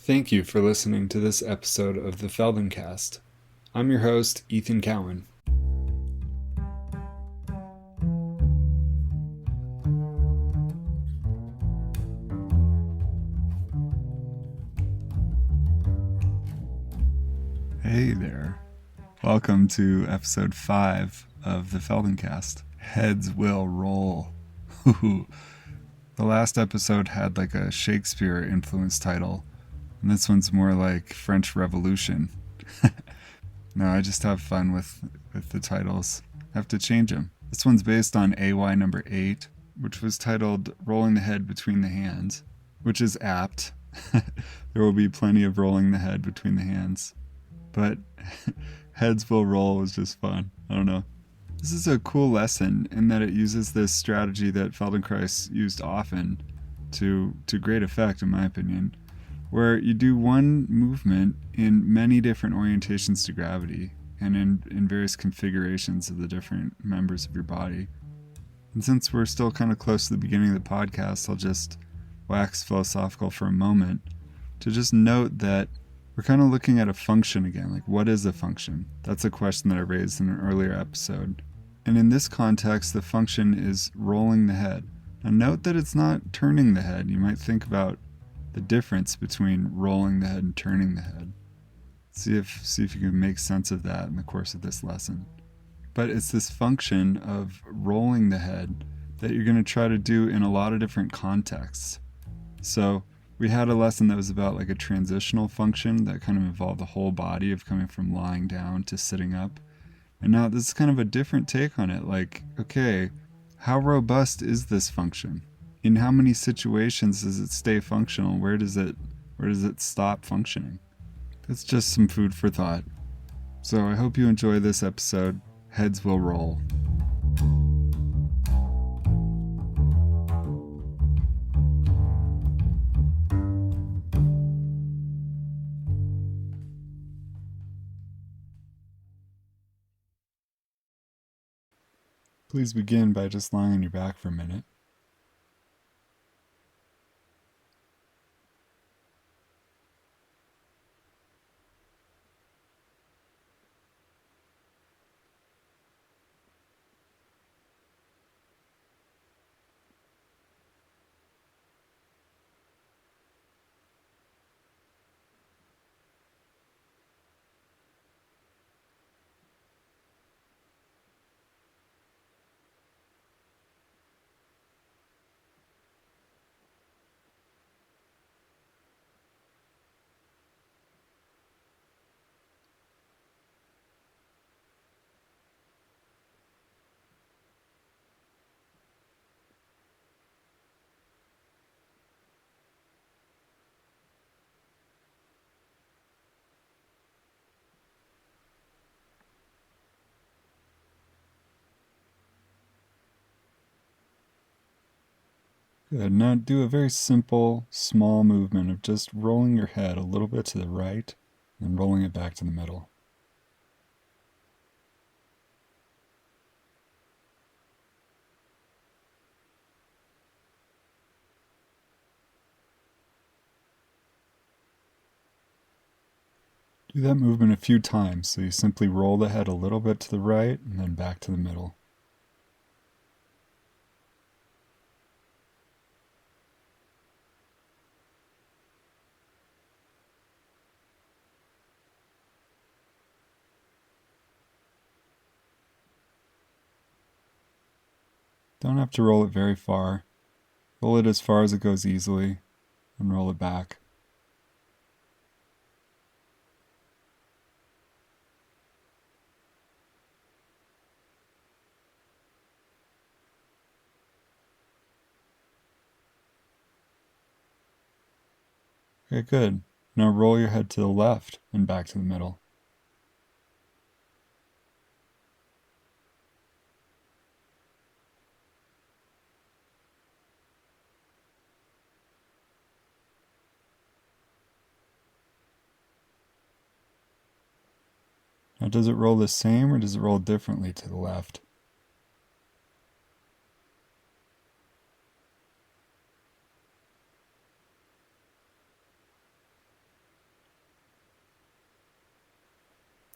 Thank you for listening to this episode of the Feldencast. I'm your host, Ethan Cowan. Hey there. Welcome to episode 5 of the Feldencast. Heads will roll. The last episode had like a Shakespeare-influenced title, and this one's more like French Revolution. No, I just have fun with the titles. I have to change them. This one's based on AY number 8, which was titled Rolling the Head Between the Hands, which is apt. There will be plenty of rolling the head between the hands. But heads will roll was just fun. I don't know. This is a cool lesson in that it uses this strategy that Feldenkrais used often to great effect, in my opinion, where you do one movement in many different orientations to gravity and in various configurations of the different members of your body. And since we're still kind of close to the beginning of the podcast, I'll just wax philosophical for a moment to just note that we're kind of looking at a function again. Like, what is a function? That's a question that I raised in an earlier episode. And in this context, the function is rolling the head. Now note that it's not turning the head. You might think about the difference between rolling the head and turning the head. See if you can make sense of that in the course of this lesson. But it's this function of rolling the head that you're going to try to do in a lot of different contexts. So we had a lesson that was about like a transitional function that kind of involved the whole body of coming from lying down to sitting up. And now this is kind of a different take on it. Like, okay, how robust is this function? In how many situations does it stay functional? Where does it stop functioning? That's just some food for thought. So I hope you enjoy this episode. Heads will roll. Please begin by just lying on your back for a minute. Good. Now do a very simple, small movement of just rolling your head a little bit to the right and rolling it back to the middle. Do that movement a few times, so you simply roll the head a little bit to the right and then back to the middle. Don't have to roll it very far. Roll it as far as it goes easily, and roll it back. Okay, good. Now roll your head to the left and back to the middle. Now does it roll the same or does it roll differently to the left?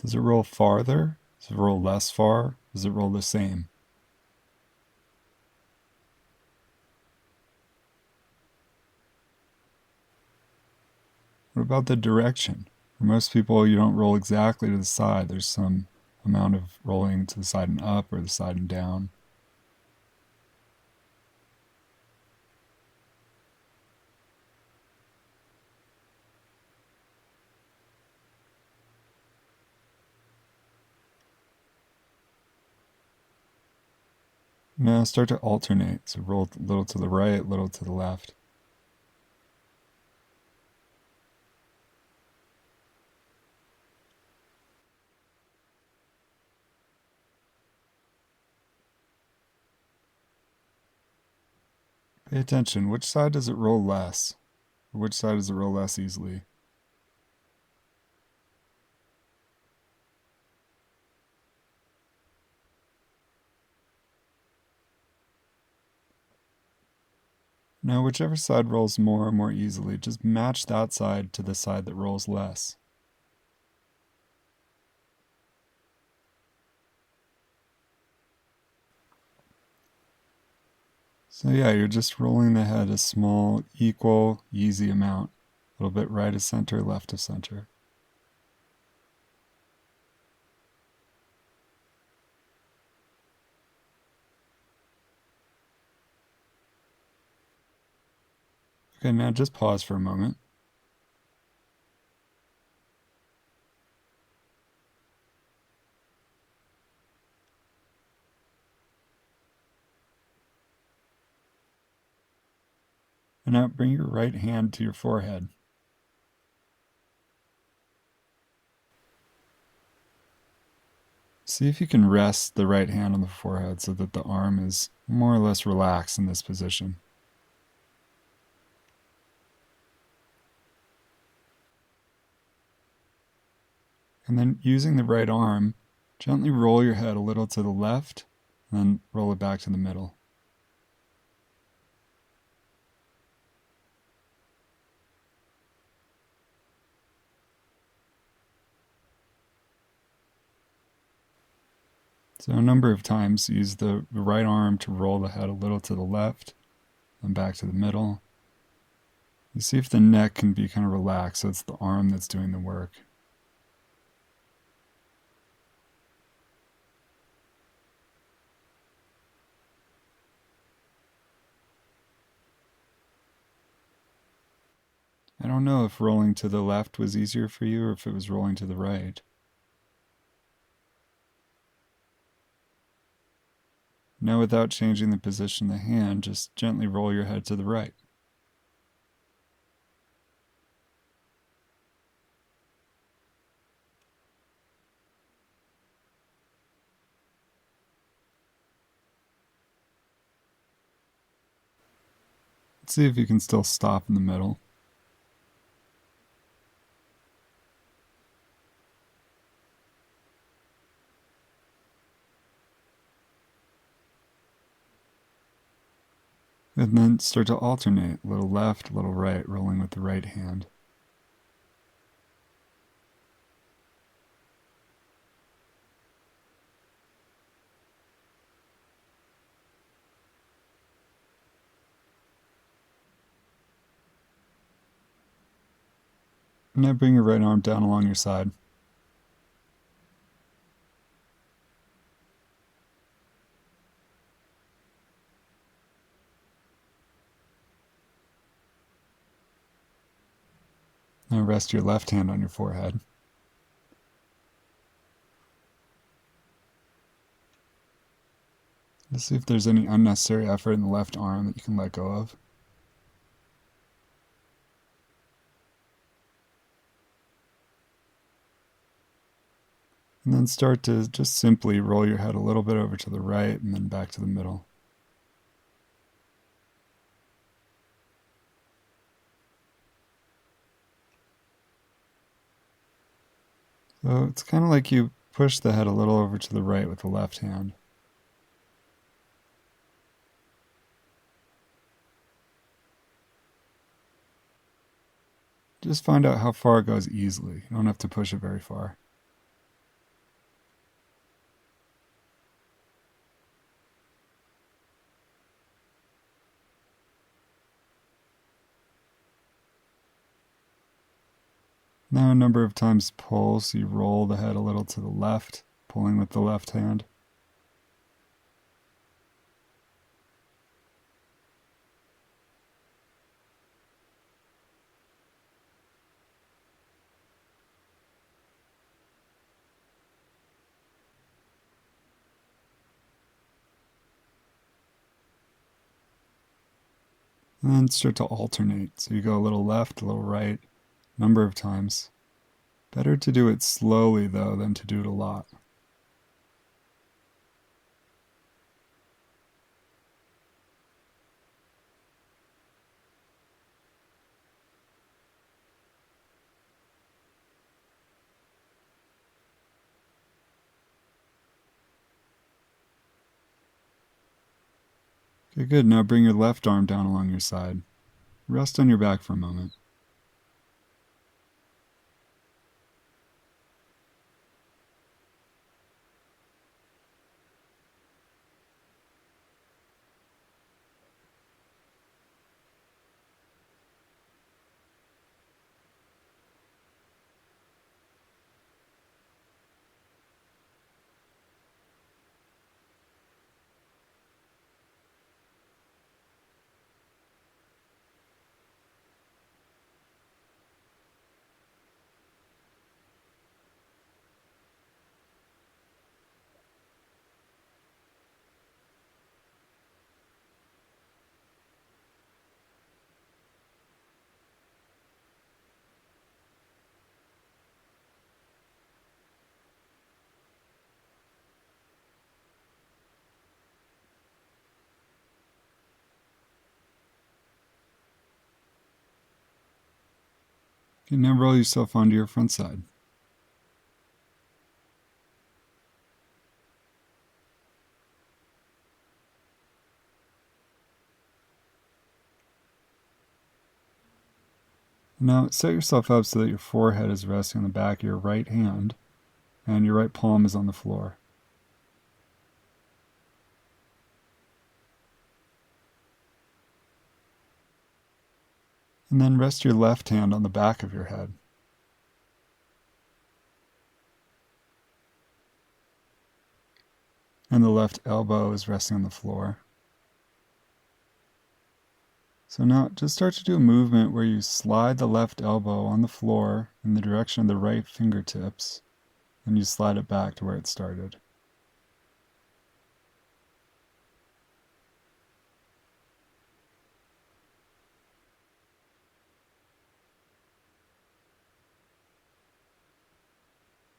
Does it roll farther? Does it roll less far? Does it roll the same? What about the direction? For most people, you don't roll exactly to the side. There's some amount of rolling to the side and up or the side and down. Now start to alternate. So roll a little to the right, a little to the left. Pay attention. Which side does it roll less? Or which side does it roll less easily? Now, whichever side rolls more or more easily, just match that side to the side that rolls less. So yeah, you're just rolling the head a small, equal, easy amount. A little bit right of center, left of center. Okay, now just pause for a moment. And now bring your right hand to your forehead. See if you can rest the right hand on the forehead so that the arm is more or less relaxed in this position. And then using the right arm, gently roll your head a little to the left, and then roll it back to the middle. So a number of times use the right arm to roll the head a little to the left, and back to the middle. You see if the neck can be kind of relaxed, so it's the arm that's doing the work. I don't know if rolling to the left was easier for you or if it was rolling to the right. Now, without changing the position of the hand, just gently roll your head to the right. Let's see if you can still stop in the middle. And then start to alternate, a little left, a little right, rolling with the right hand. Now bring your right arm down along your side. Now rest your left hand on your forehead. Let's see if there's any unnecessary effort in the left arm that you can let go of. And then start to just simply roll your head a little bit over to the right and then back to the middle. So it's kind of like you push the head a little over to the right with the left hand. Just find out how far it goes easily. You don't have to push it very far. Now a number of times pull, so you roll the head a little to the left, pulling with the left hand. And then start to alternate. So you go a little left, a little right, a number of times. Better to do it slowly, though, than to do it a lot. Okay, good. Now bring your left arm down along your side. Rest on your back for a moment. Okay, now roll yourself onto your front side. Now set yourself up so that your forehead is resting on the back of your right hand and your right palm is on the floor. And then rest your left hand on the back of your head. And the left elbow is resting on the floor. So now just start to do a movement where you slide the left elbow on the floor in the direction of the right fingertips, and you slide it back to where it started.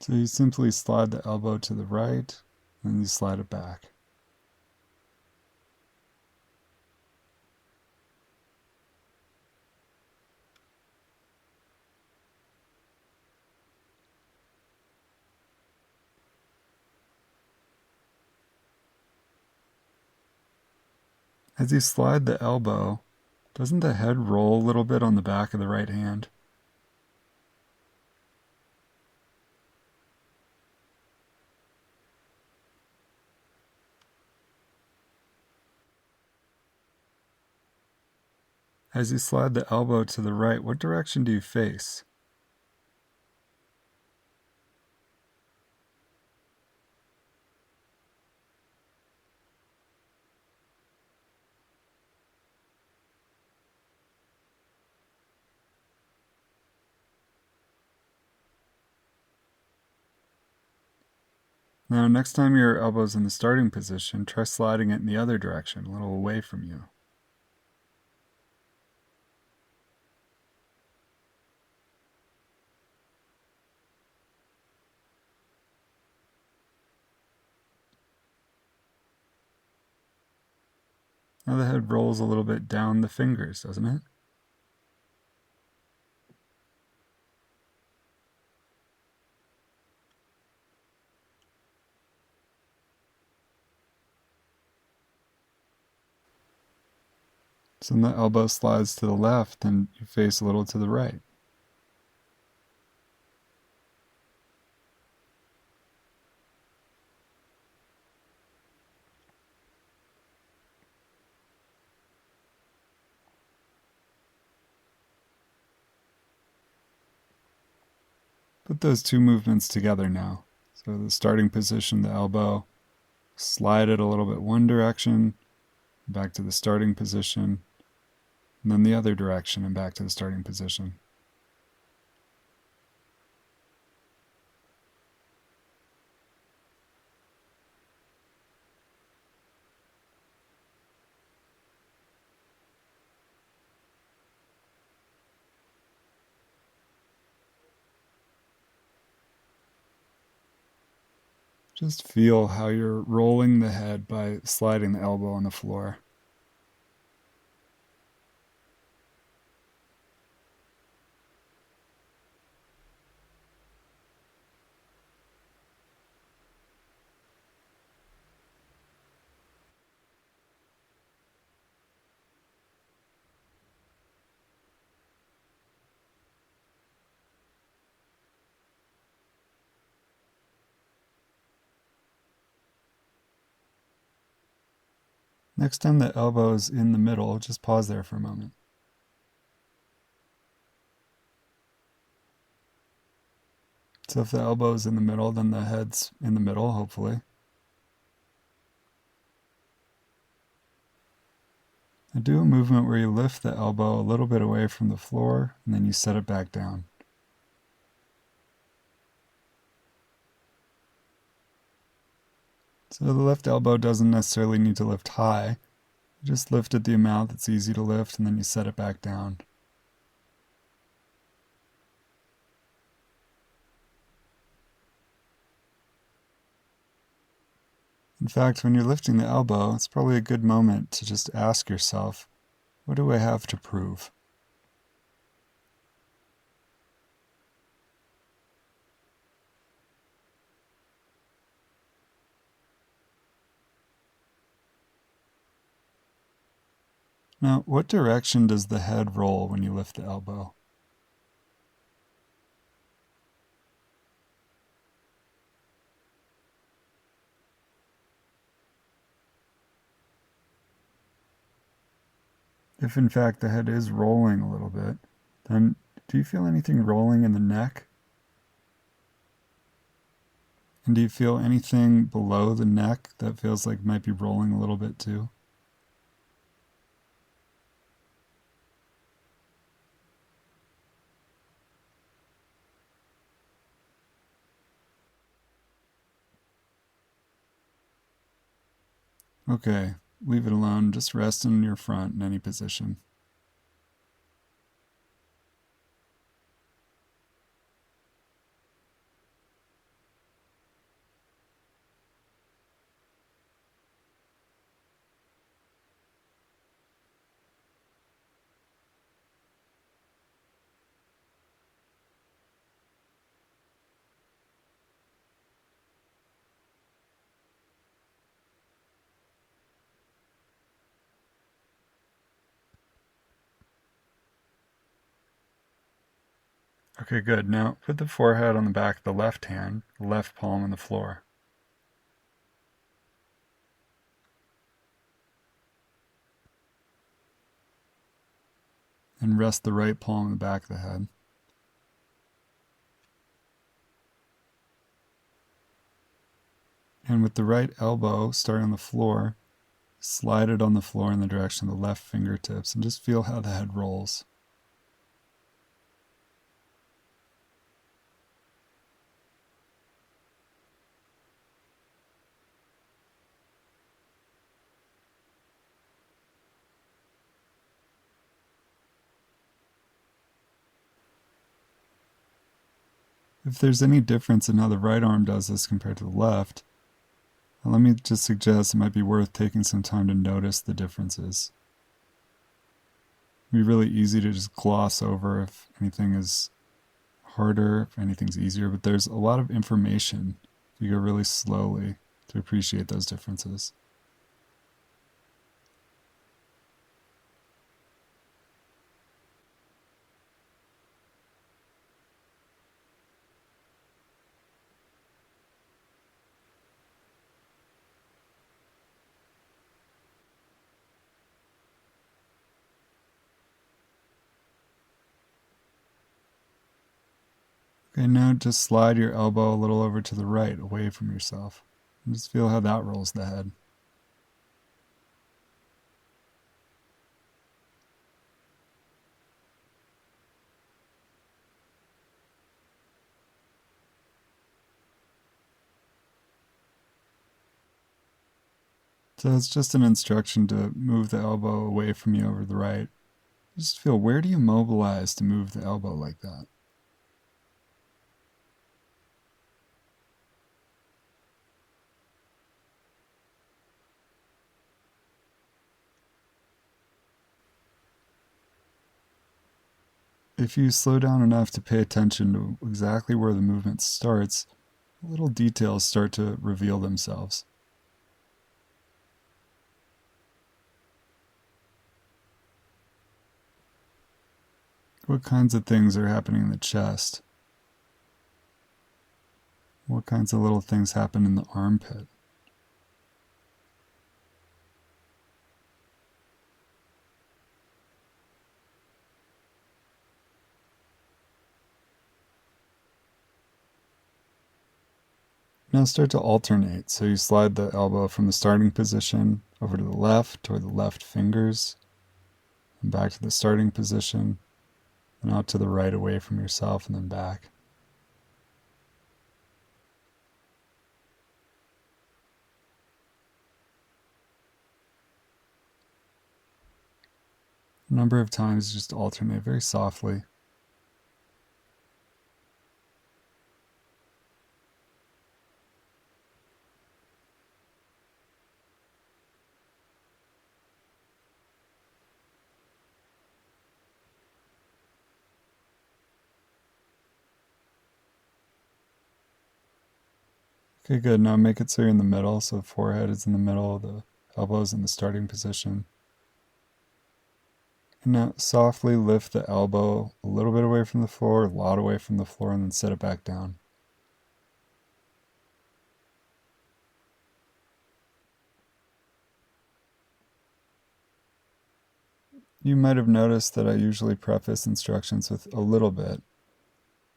So you simply slide the elbow to the right, and you slide it back. As you slide the elbow, doesn't the head roll a little bit on the back of the right hand? As you slide the elbow to the right, what direction do you face? Now, next time your elbow's in the starting position, try sliding it in the other direction, a little away from you. Now the head rolls a little bit down the fingers, doesn't it? So when the elbow slides to the left, then you face a little to the right. put those two movements together now. So the starting position, the elbow, slide it a little bit one direction, back to the starting position, and then the other direction and back to the starting position. Just feel how you're rolling the head by sliding the elbow on the floor. Next time the elbow is in the middle, just pause there for a moment. So if the elbow is in the middle, then the head's in the middle, hopefully. Now do a movement where you lift the elbow a little bit away from the floor, and then you set it back down. So the left elbow doesn't necessarily need to lift high. You just lift it the amount that's easy to lift, and then you set it back down. In fact, when you're lifting the elbow, it's probably a good moment to just ask yourself, what do I have to prove? Now, what direction does the head roll when you lift the elbow? If in fact the head is rolling a little bit, then do you feel anything rolling in the neck? And do you feel anything below the neck that feels like might be rolling a little bit too? Okay, leave it alone. Just rest in your front in any position. Okay, good. Now put the forehead on the back of the left hand, the left palm on the floor. And rest the right palm on the back of the head. And with the right elbow starting on the floor, slide it on the floor in the direction of the left fingertips and just feel how the head rolls. If there's any difference in how the right arm does this compared to the left, let me just suggest it might be worth taking some time to notice the differences. It'd be really easy to just gloss over if anything is harder, if anything's easier, but there's a lot of information if you go really slowly to appreciate those differences. Okay, now just slide your elbow a little over to the right, away from yourself. And just feel how that rolls the head. So it's just an instruction to move the elbow away from you over the right. Just feel, where do you mobilize to move the elbow like that? If you slow down enough to pay attention to exactly where the movement starts, little details start to reveal themselves. What kinds of things are happening in the chest? What kinds of little things happen in the armpit? Now start to alternate. So you slide the elbow from the starting position over to the left toward the left fingers, and back to the starting position, and out to the right away from yourself, and then back. A number of times just alternate very softly. Okay, good. Now make it so you're in the middle. So the forehead is in the middle, the elbow's in the starting position. And now softly lift the elbow a little bit away from the floor, a lot away from the floor, and then set it back down. You might have noticed that I usually preface instructions with a little bit.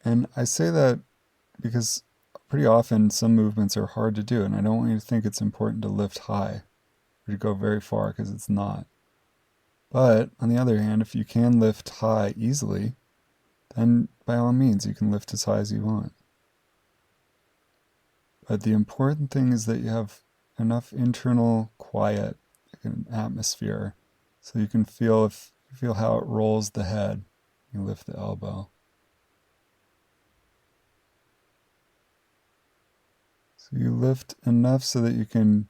And I say that because pretty often some movements are hard to do, and I don't want you to think it's important to lift high or to go very far, because it's not. But on the other hand, if you can lift high easily, then by all means you can lift as high as you want. But the important thing is that you have enough internal quiet, like an atmosphere, so you can feel how it rolls the head. You lift the elbow. So you lift enough so that you can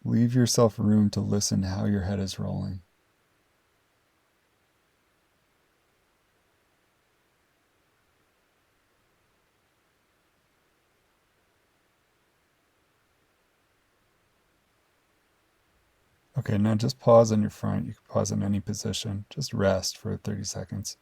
leave yourself room to listen how your head is rolling. Okay, now just pause on your front. You can pause in any position. Just rest for 30 seconds.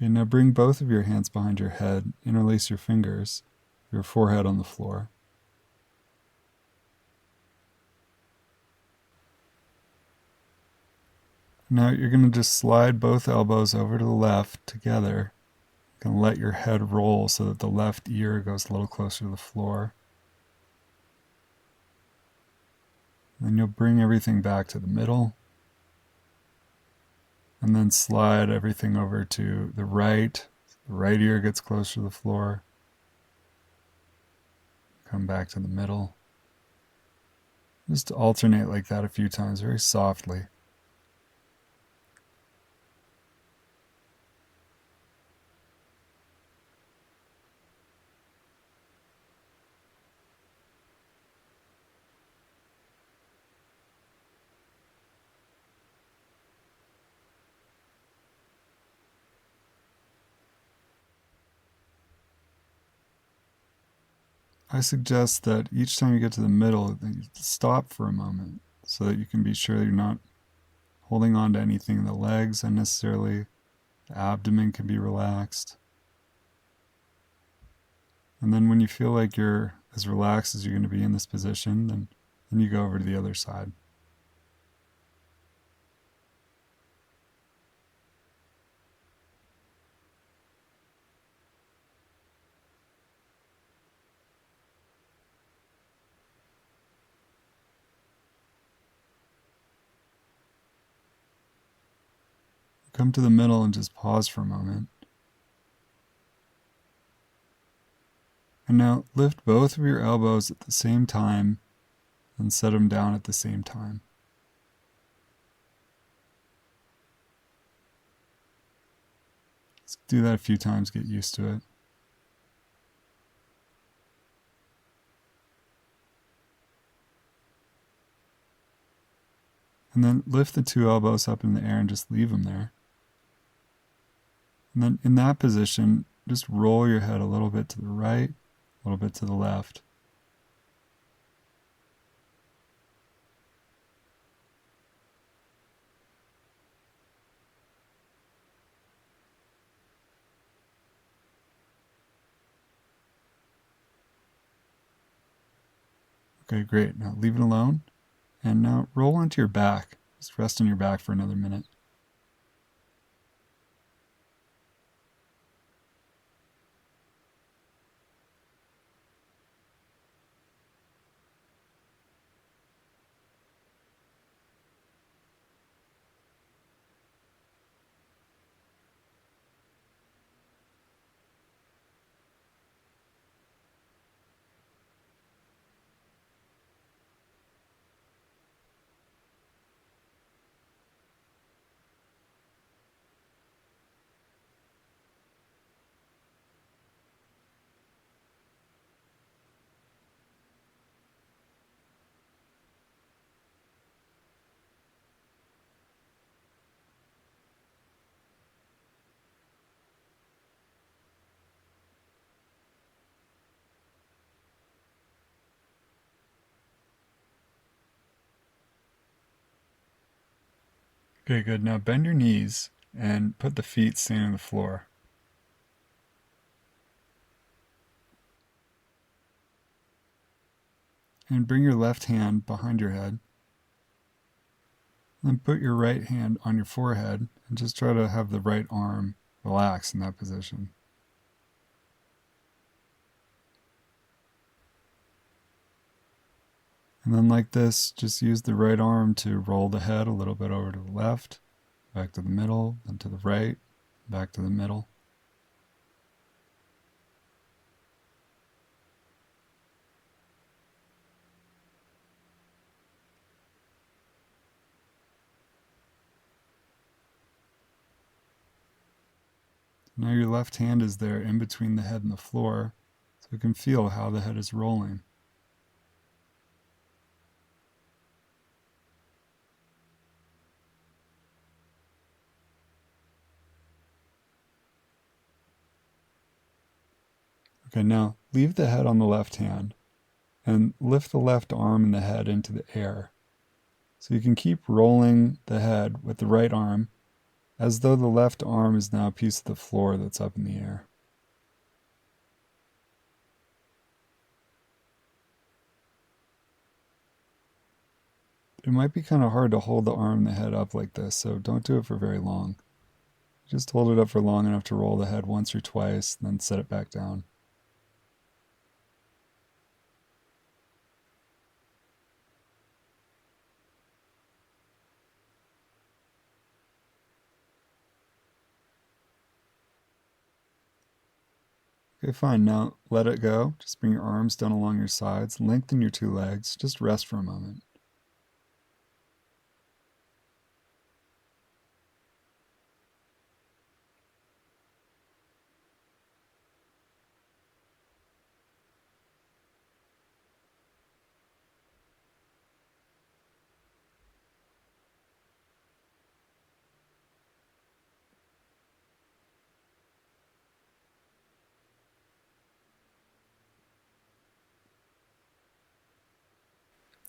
Okay, now bring both of your hands behind your head. Interlace your fingers, your forehead on the floor. Now you're going to just slide both elbows over to the left together. You're going to let your head roll so that the left ear goes a little closer to the floor. Then you'll bring everything back to the middle. And then slide everything over to the right. The right ear gets closer to the floor. Come back to the middle. Just alternate like that a few times, very softly. I suggest that each time you get to the middle, that you stop for a moment so that you can be sure that you're not holding on to anything in the legs unnecessarily. The abdomen can be relaxed. And then when you feel like you're as relaxed as you're going to be in this position, then you go over to the other side. Come to the middle and just pause for a moment. And now lift both of your elbows at the same time and set them down at the same time. Let's do that a few times, get used to it. And then lift the two elbows up in the air and just leave them there. And then in that position, just roll your head a little bit to the right, a little bit to the left. Okay, great. Now leave it alone. And now roll onto your back. Just rest on your back for another minute. Okay, good. Now bend your knees and put the feet standing on the floor. And bring your left hand behind your head. Then put your right hand on your forehead and just try to have the right arm relax in that position. And then like this, just use the right arm to roll the head a little bit over to the left, back to the middle, then to the right, back to the middle. Now your left hand is there in between the head and the floor, so you can feel how the head is rolling. Okay, now leave the head on the left hand and lift the left arm and the head into the air. So you can keep rolling the head with the right arm as though the left arm is now a piece of the floor that's up in the air. It might be kind of hard to hold the arm and the head up like this, so don't do it for very long. Just hold it up for long enough to roll the head once or twice, and then set it back down. Okay, fine. Now let it go. Just bring your arms down along your sides. Lengthen your two legs. Just rest for a moment.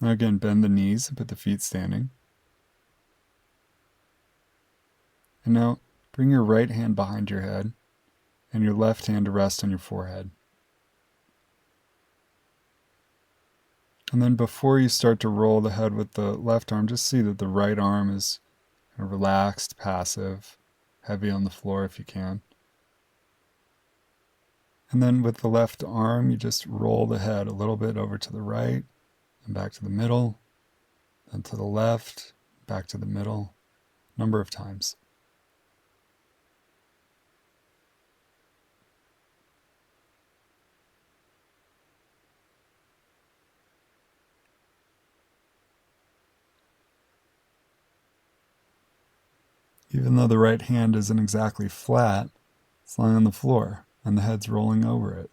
Now again, bend the knees and put the feet standing. And now bring your right hand behind your head and your left hand to rest on your forehead. And then before you start to roll the head with the left arm, just see that the right arm is kind of relaxed, passive, heavy on the floor if you can. And then with the left arm, you just roll the head a little bit over to the right and back to the middle, then to the left, back to the middle, a number of times. Even though the right hand isn't exactly flat, it's lying on the floor and the head's rolling over it.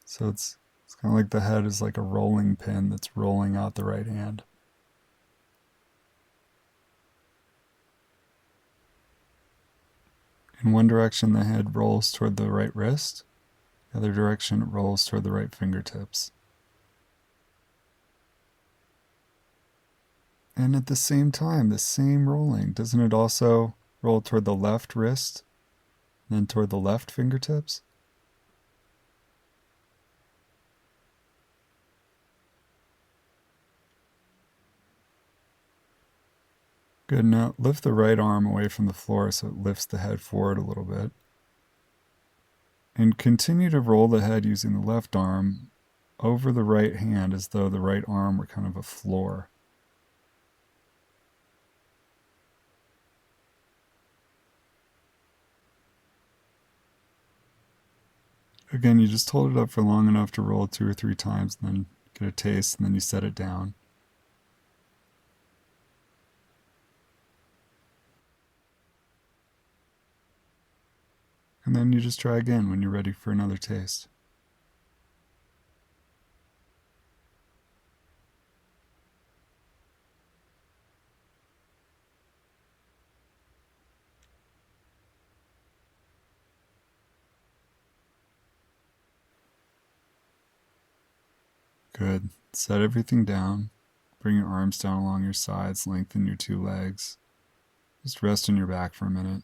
So it's kind of like the head is like a rolling pin that's rolling out the right hand. In one direction, the head rolls toward the right wrist. The other direction, it rolls toward the right fingertips. And at the same time, the same rolling, doesn't it also roll toward the left wrist, then toward the left fingertips? Good. Now lift the right arm away from the floor so it lifts the head forward a little bit. And continue to roll the head using the left arm over the right hand as though the right arm were kind of a floor. Again, you just hold it up for long enough to roll 2 or 3 times and then get a taste, and then you set it down. And then you just try again when you're ready for another taste. Good. Set everything down. Bring your arms down along your sides, lengthen your 2 legs. Just rest on your back for a minute.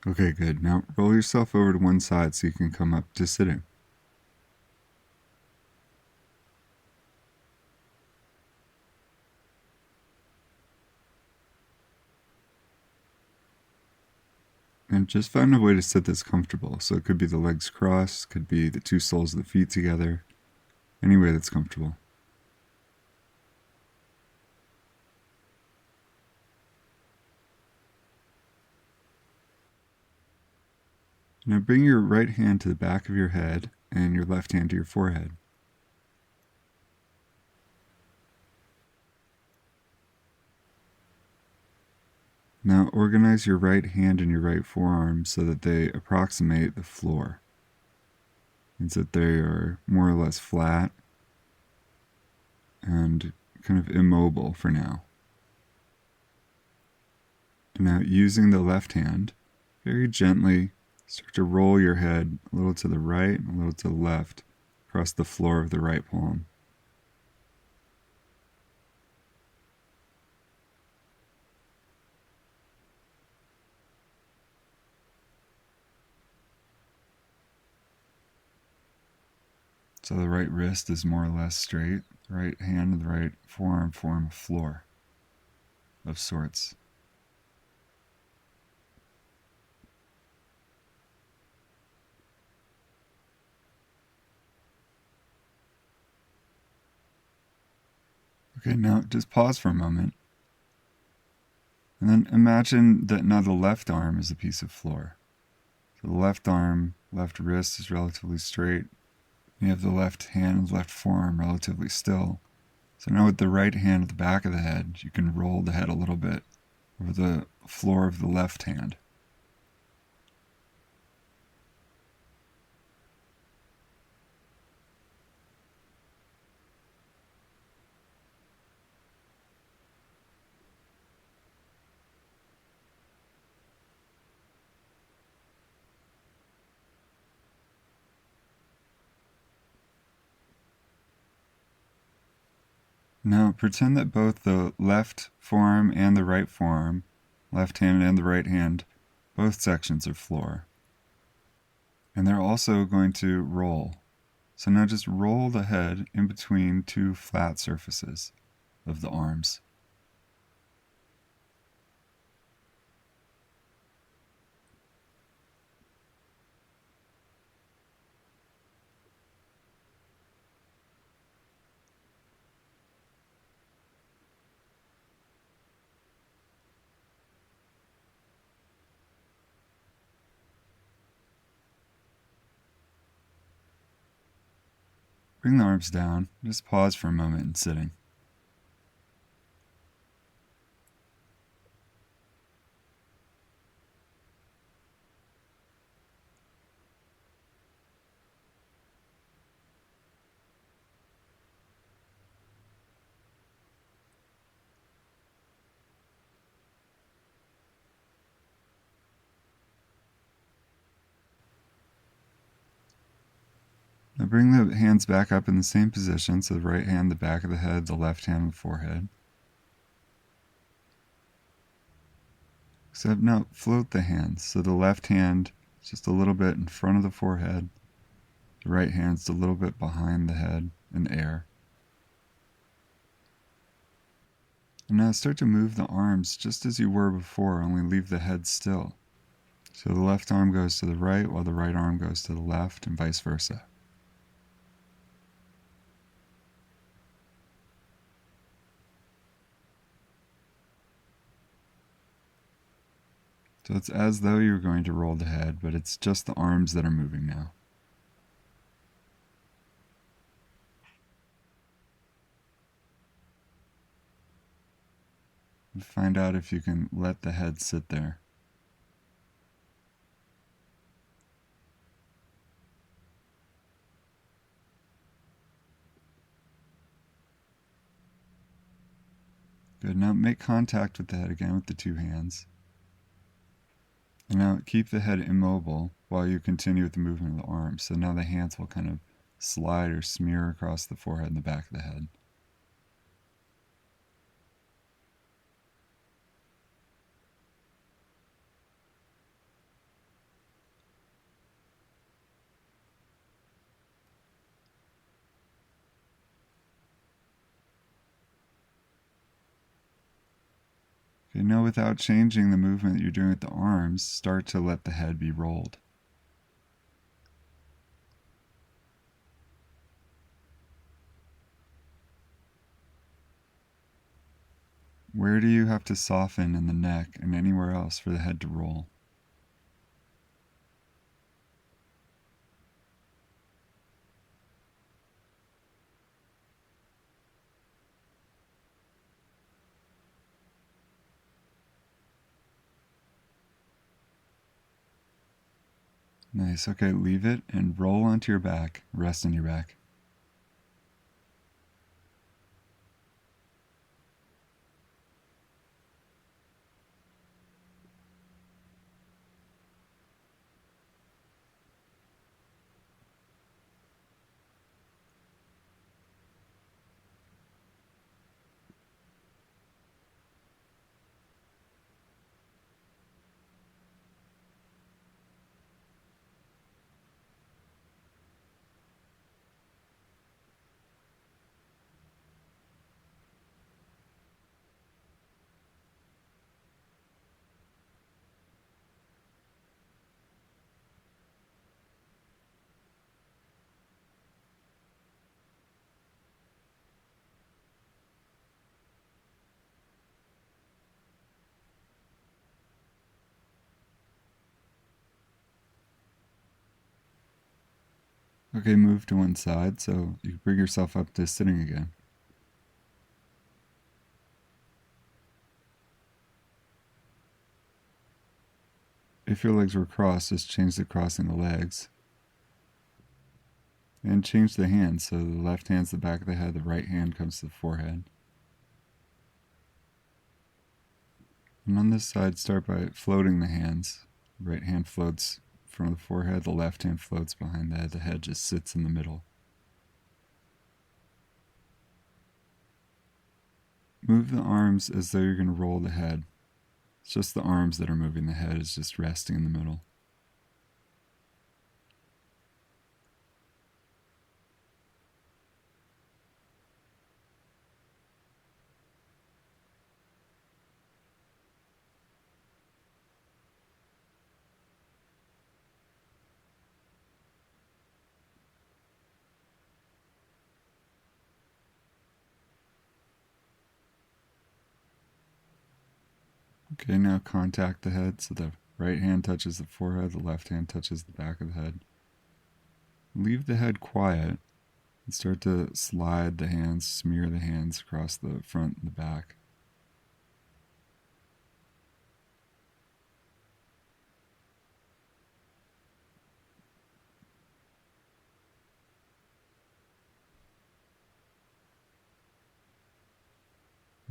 Okay, good. Now roll yourself over to one side so you can come up to sitting. And just find a way to sit this comfortable. So it could be the legs crossed, could be the 2 soles of the feet together, any way that's comfortable. Now bring your right hand to the back of your head and your left hand to your forehead. Now organize your right hand and your right forearm so that they approximate the floor. Means that they are more or less flat and kind of immobile for now. And now using the left hand, very gently start to roll your head a little to the right and a little to the left across the floor of the right palm. So the right wrist is more or less straight. The right hand and the right forearm form a floor. of sorts. Okay, now just pause for a moment. And then imagine that now the left arm is a piece of floor. So the left arm, left wrist is relatively straight. You have the left hand, left forearm relatively still. So now with the right hand at the back of the head, you can roll the head a little bit over the floor of the left hand. Now pretend that both the left forearm and the right forearm, left hand and the right hand, both sections are floor. And they're also going to roll. So now just roll the head in between two flat surfaces of the arms. Bring the arms down. Just pause for a moment in sitting. Now bring the hands back up in the same position, so the right hand the back of the head, the left hand the forehead. Except now float the hands, so the left hand is just a little bit in front of the forehead, the right hand's a little bit behind the head in air. And now start to move the arms just as you were before, only leave the head still. So the left arm goes to the right while the right arm goes to the left, and vice versa. So it's as though you're going to roll the head, but it's just the arms that are moving now. And find out if you can let the head sit there. Good. Now make contact with the head again with the two hands. And now keep the head immobile while you continue with the movement of the arms. So now the hands will kind of slide or smear across the forehead and the back of the head. Okay, now without changing the movement that you're doing with the arms, start to let the head be rolled. Where do you have to soften in the neck and anywhere else for the head to roll? Nice. Okay, leave it and roll onto your back. Rest on your back. Okay, move to one side so you bring yourself up to sitting again. If your legs were crossed, just change the crossing the legs. And change the hands, so the left hand's the back of the head, the right hand comes to the forehead. And on this side, start by floating the hands. The right hand floats in front of the forehead, the left hand floats behind the head just sits in the middle. Move the arms as though you're going to roll the head. It's just the arms that are moving, the head is just resting in the middle. Okay, now contact the head so the right hand touches the forehead, the left hand touches the back of the head. Leave the head quiet and start to slide the hands, smear the hands across the front and the back.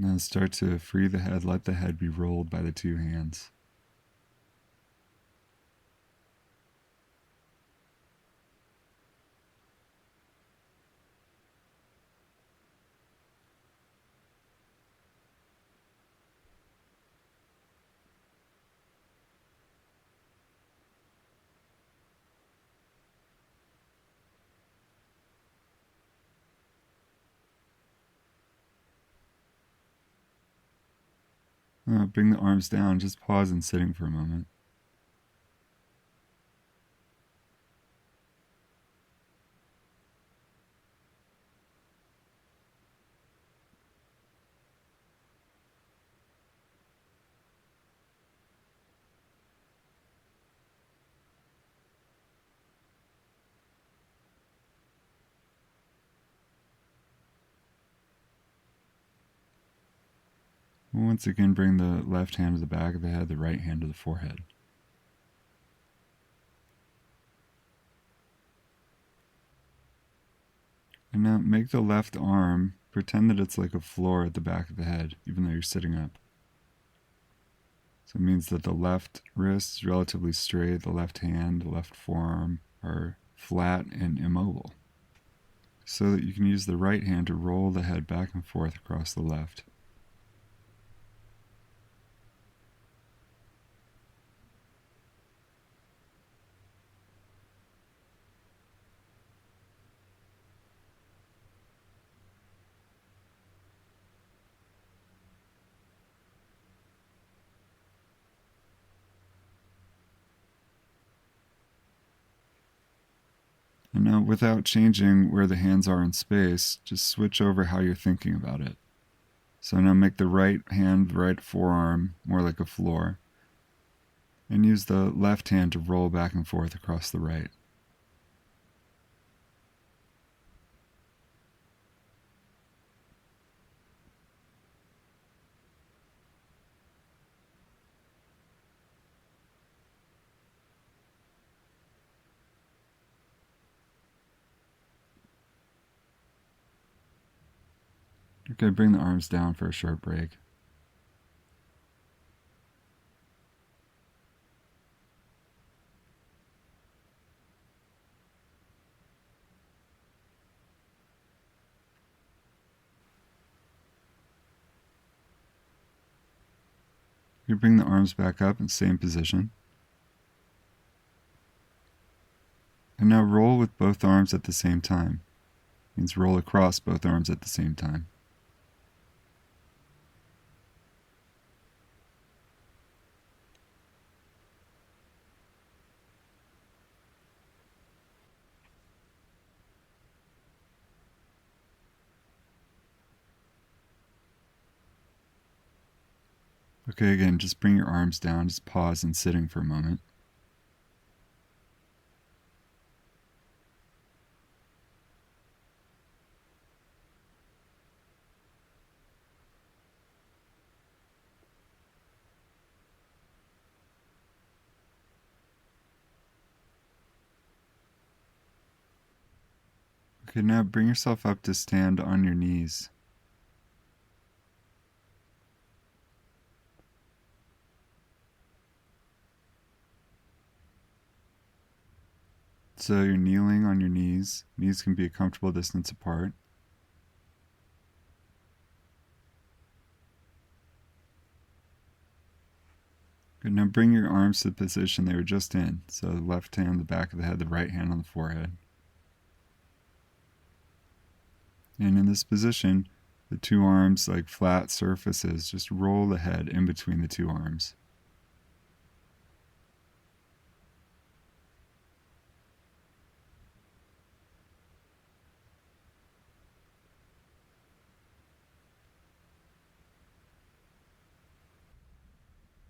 Now start to free the head, let the head be rolled by the two hands. Bring the arms down, just pause in sitting for a moment. Once again, bring the left hand to the back of the head, the right hand to the forehead. And now make the left arm, pretend that it's like a floor at the back of the head, even though you're sitting up. So it means that the left wrist is relatively straight, the left hand, the left forearm are flat and immobile. So that you can use the right hand to roll the head back and forth across the left. And now, without changing where the hands are in space, just switch over how you're thinking about it. So now make the right hand, the right forearm, more like a floor, and use the left hand to roll back and forth across the right. Okay, bring the arms down for a short break. You bring the arms back up in same position. And now roll with both arms at the same time. Means roll across both arms at the same time. Okay, again, just bring your arms down, just pause in sitting for a moment. Okay, now bring yourself up to stand on your knees. So you're kneeling on your knees. Knees can be a comfortable distance apart. Good. Now bring your arms to the position they were just in. So the left hand on the back of the head, the right hand on the forehead. And in this position, the two arms like flat surfaces. Just roll the head in between the two arms.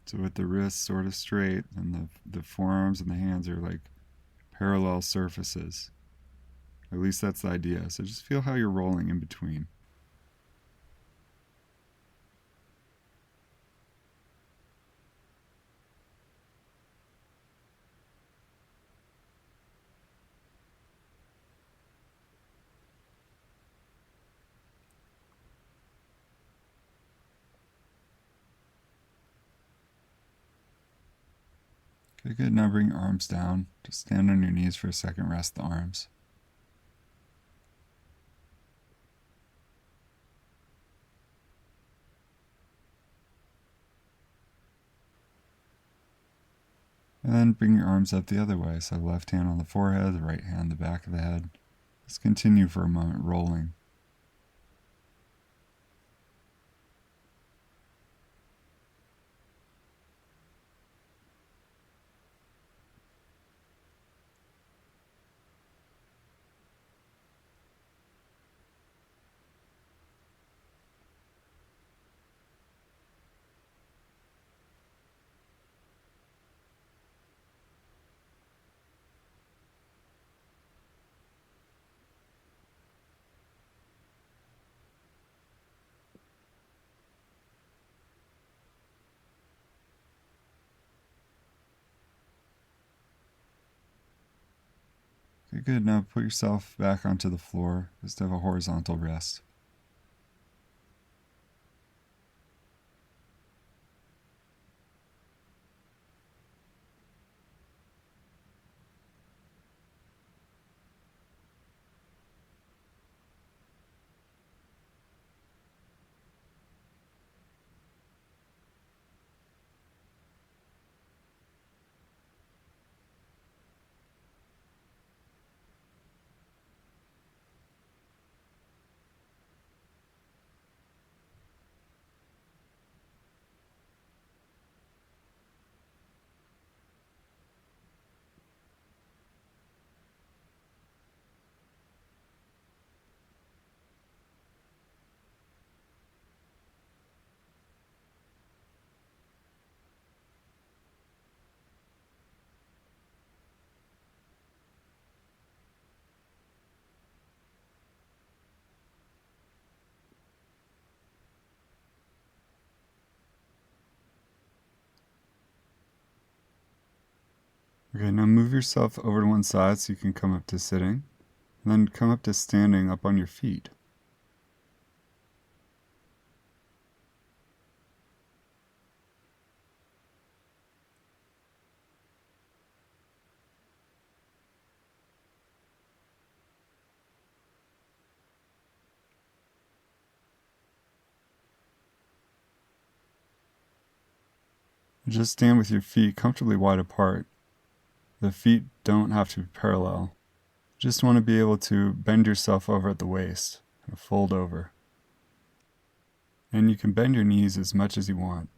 So with the wrists sort of straight and the forearms and the hands are like parallel surfaces. At least that's the idea. So just feel how you're rolling in between. Okay, good. Now bring your arms down. Just stand on your knees for a second. Rest the arms. And then bring your arms up the other way. So left hand on the forehead, the right hand on the back of the head. Let's continue for a moment rolling. Okay, good. Now put yourself back onto the floor. Just have a horizontal rest. Okay, now move yourself over to one side so you can come up to sitting. And then come up to standing up on your feet. Just stand with your feet comfortably wide apart. The feet don't have to be parallel. Just want to be able to bend yourself over at the waist, kind of fold over. And you can bend your knees as much as you want.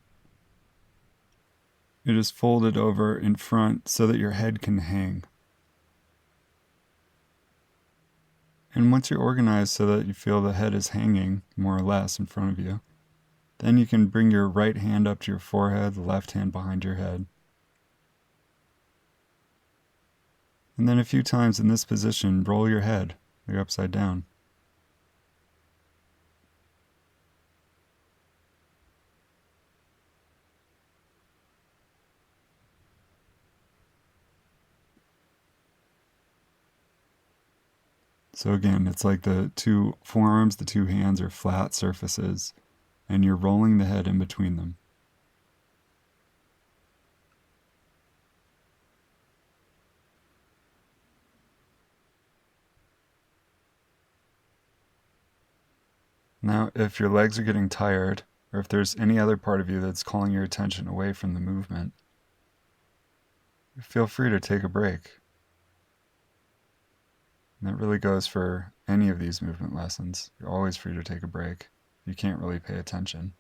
You're just folded over in front so that your head can hang. And once you're organized so that you feel the head is hanging, more or less, in front of you, then you can bring your right hand up to your forehead, the left hand behind your head. And then a few times in this position, roll your head. You're upside down. So again, it's like the two forearms, the two hands are flat surfaces, and you're rolling the head in between them. Now, if your legs are getting tired, or if there's any other part of you that's calling your attention away from the movement, feel free to take a break. And that really goes for any of these movement lessons. You're always free to take a break. You can't really pay attention.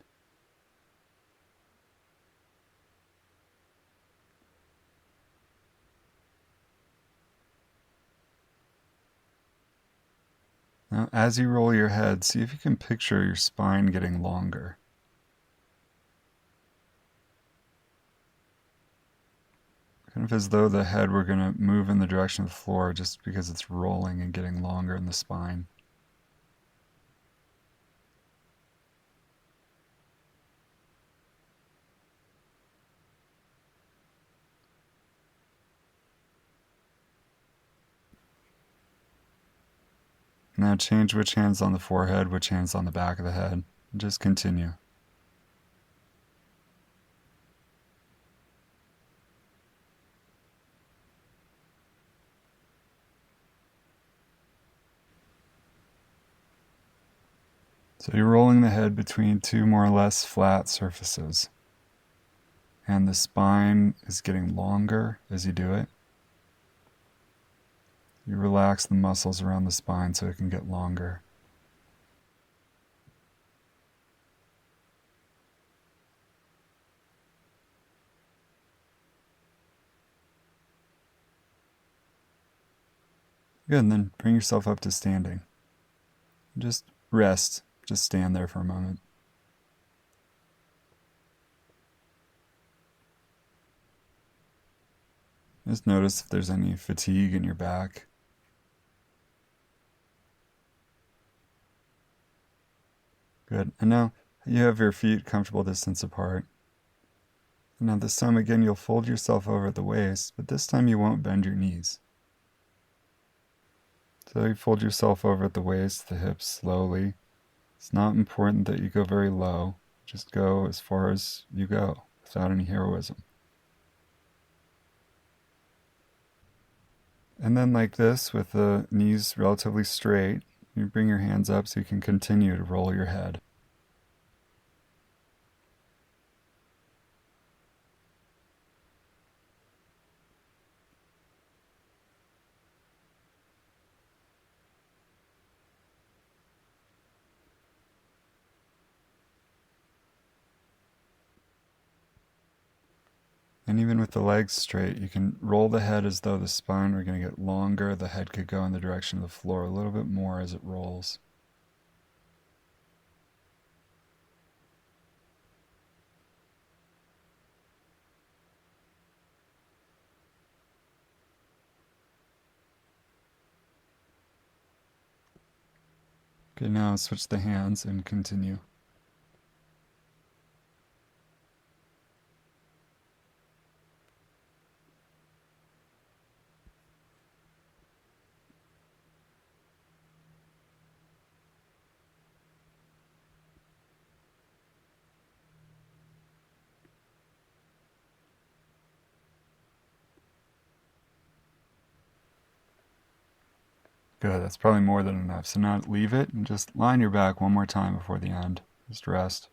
Now, as you roll your head, see if you can picture your spine getting longer. Kind of as though the head were going to move in the direction of the floor just because it's rolling and getting longer in the spine. Now change which hand's on the forehead, which hand's on the back of the head. And just continue. So you're rolling the head between two more or less flat surfaces. And the spine is getting longer as you do it. You relax the muscles around the spine so it can get longer. Good, and then bring yourself up to standing. Just rest. Just stand there for a moment. Just notice if there's any fatigue in your back. Good. And now you have your feet comfortable distance apart. And now this time again, you'll fold yourself over at the waist, but this time you won't bend your knees. So you fold yourself over at the waist, the hips slowly. It's not important that you go very low. Just go as far as you go without any heroism. And then like this, with the knees relatively straight, you bring your hands up so you can continue to roll your head. And even with the legs straight, you can roll the head as though the spine were going to get longer. The head could go in the direction of the floor a little bit more as it rolls. Okay, now switch the hands and continue. Good, that's probably more than enough. So now leave it and just lie on your back one more time before the end. Just rest.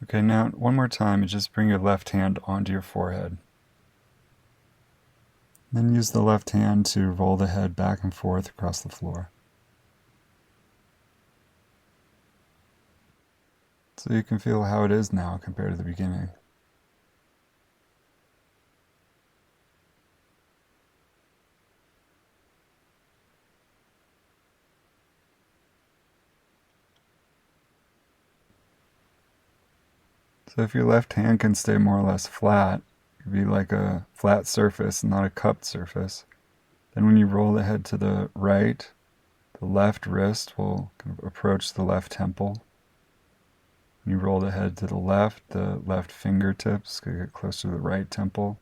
Okay, now one more time, and just bring your left hand onto your forehead. Then use the left hand to roll the head back and forth across the floor. So you can feel how it is now compared to the beginning. So if your left hand can stay more or less flat, it'd be like a flat surface, not a cupped surface. Then when you roll the head to the right, the left wrist will kind of approach the left temple. When you roll the head to the left fingertips could get closer to the right temple.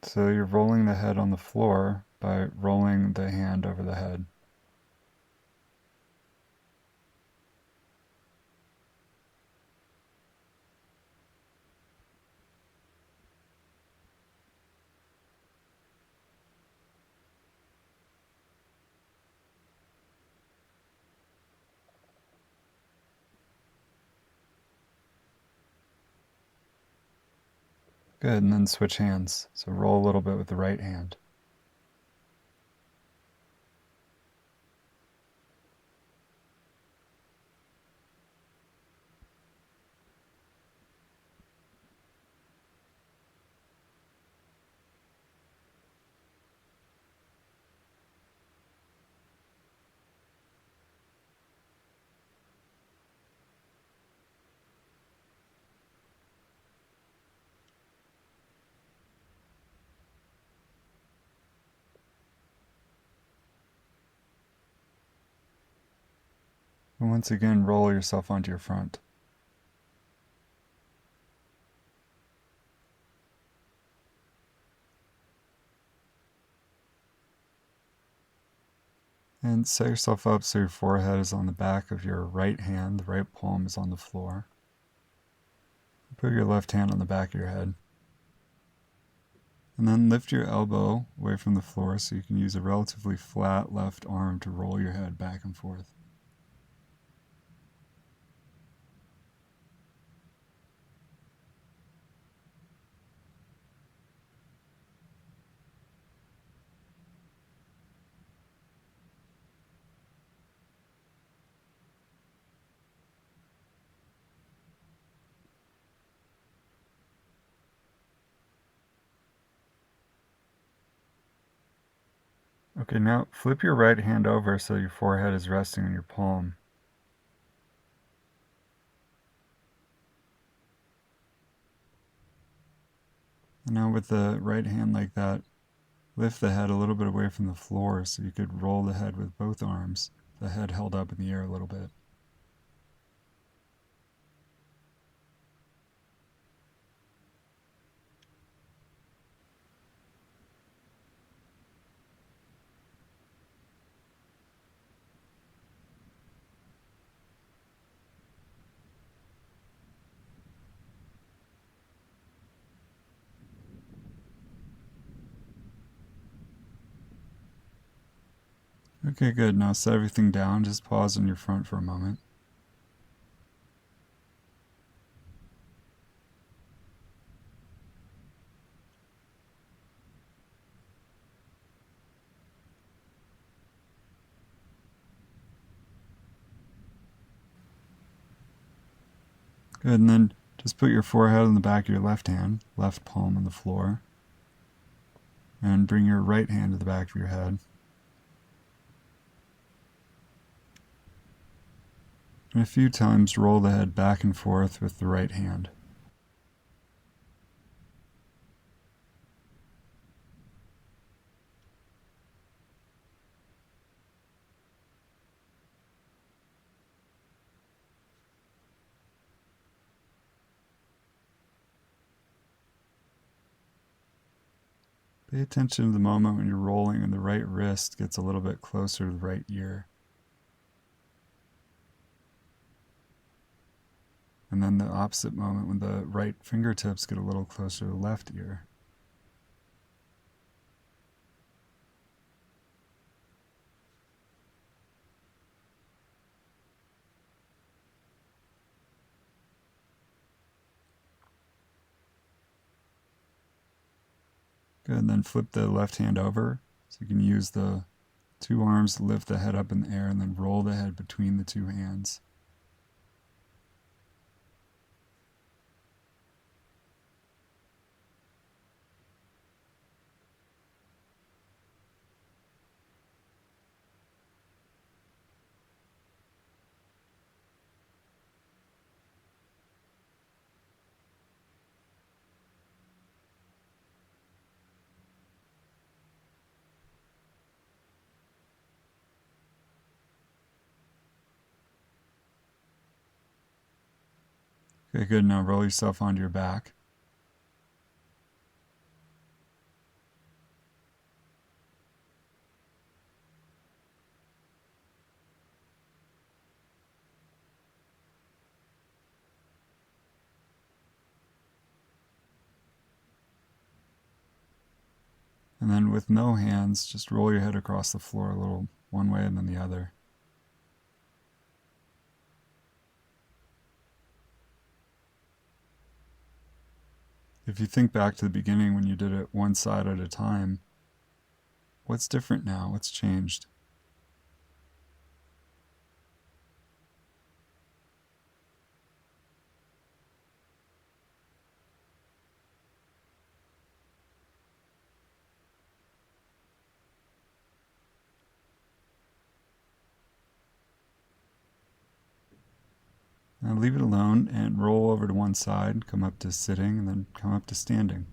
So you're rolling the head on the floor by rolling the hand over the head. Good, and then switch hands. So roll a little bit with the right hand. And once again, roll yourself onto your front. And set yourself up so your forehead is on the back of your right hand, the right palm is on the floor. Put your left hand on the back of your head. And then lift your elbow away from the floor so you can use a relatively flat left arm to roll your head back and forth. Okay, now flip your right hand over so your forehead is resting on your palm. And now with the right hand like that, lift the head a little bit away from the floor so you could roll the head with both arms, the head held up in the air a little bit. Okay, good. Now set everything down. Just pause in your front for a moment. Good, and then just put your forehead on the back of your left hand, left palm on the floor, and bring your right hand to the back of your head. And a few times roll the head back and forth with the right hand. Pay attention to the moment when you're rolling and the right wrist gets a little bit closer to the right ear. And then the opposite moment when the right fingertips get a little closer to the left ear. Good, and then flip the left hand over. So you can use the two arms to lift the head up in the air and then roll the head between the two hands. Okay, good. Now roll yourself onto your back. And then with no hands, just roll your head across the floor a little one way and then the other. If you think back to the beginning when you did it one side at a time, what's different now? What's changed? Now leave it alone and roll over to one side, come up to sitting, and then come up to standing.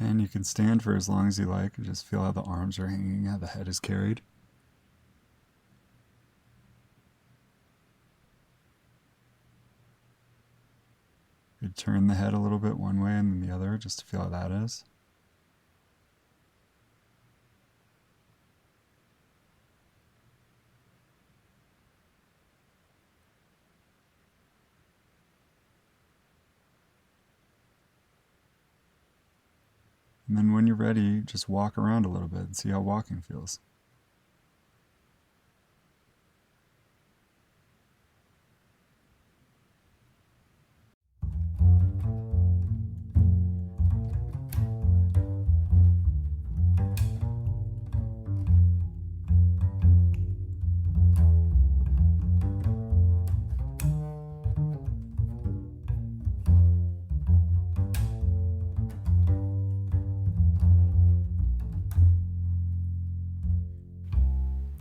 And you can stand for as long as you like. Just feel how the arms are hanging, how the head is carried. You turn the head a little bit one way and then the other, just to feel how that is. And then when you're ready, just walk around a little bit and see how walking feels.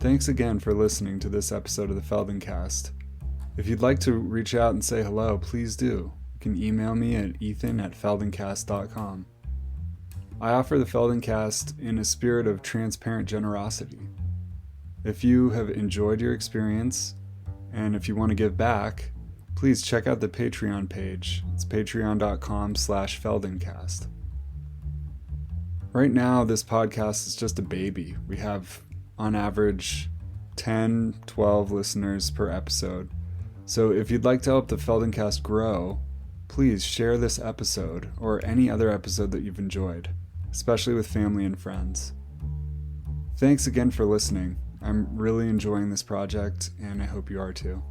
Thanks again for listening to this episode of the Feldencast. If you'd like to reach out and say hello, please do. You can email me at ethan@feldencast.com. I offer the Feldencast in a spirit of transparent generosity. If you have enjoyed your experience, and if you want to give back, please check out the Patreon page. It's patreon.com/Feldencast. Right now, this podcast is just a baby. We have, on average, 10, 12 listeners per episode. So if you'd like to help the Feldencast grow, please share this episode or any other episode that you've enjoyed, especially with family and friends. Thanks again for listening. I'm really enjoying this project, and I hope you are too.